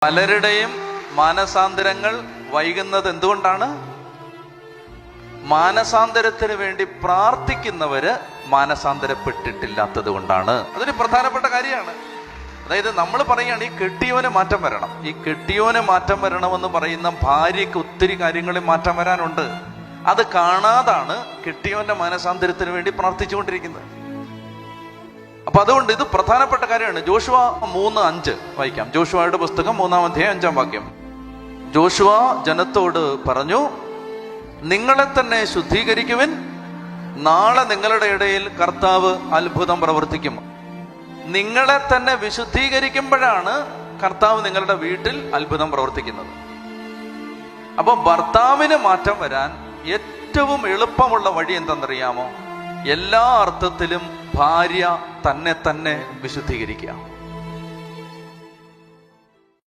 പലരുടെയും മാനസാന്തരങ്ങൾ വൈകുന്നത് എന്തുകൊണ്ടാണ്? മാനസാന്തരത്തിന് വേണ്ടി പ്രാർത്ഥിക്കുന്നവര് മാനസാന്തരപ്പെട്ടിട്ടില്ലാത്തത് കൊണ്ടാണ്. അതൊരു പ്രധാനപ്പെട്ട കാര്യമാണ്. അതായത് നമ്മൾ പറയുകയാണ് ഈ കെട്ടിയോന് മാറ്റം വരണം. ഈ കെട്ടിയോന് മാറ്റം വരണമെന്ന് പറയുന്ന ഭാര്യയ്ക്ക് ഒത്തിരി കാര്യങ്ങളിൽ മാറ്റം വരാനുണ്ട്. അത് കാണാതാണ് കെട്ടിയോന്റെ മാനസാന്തരത്തിന് വേണ്ടി പ്രാർത്ഥിച്ചുകൊണ്ടിരിക്കുന്നത്. അപ്പൊ അതുകൊണ്ട് ഇത് പ്രധാനപ്പെട്ട കാര്യമാണ്. ജോഷുവ 3:5 വായിക്കാം. ജോഷുവയുടെ പുസ്തകം 3-ാം അധ്യായം 5-ാം വാക്യം. ജോഷുവ ജനത്തോട് പറഞ്ഞു, നിങ്ങളെ തന്നെ ശുദ്ധീകരിക്കുവിൻ, നാളെ നിങ്ങളുടെ ഇടയിൽ കർത്താവ് അത്ഭുതം പ്രവർത്തിക്കും. നിങ്ങളെ തന്നെ വിശുദ്ധീകരിക്കുമ്പോഴാണ് കർത്താവ് നിങ്ങളുടെ വീട്ടിൽ അത്ഭുതം പ്രവർത്തിക്കുന്നത്. അപ്പൊ ഭർത്താവിന് മാറ്റം വരാൻ ഏറ്റവും എളുപ്പമുള്ള വഴി എന്തെന്നറിയാമോ? എല്ലാ അർത്ഥത്തിലും ഭാര്യ തന്നെ വിശുദ്ധീകരിക്കുക.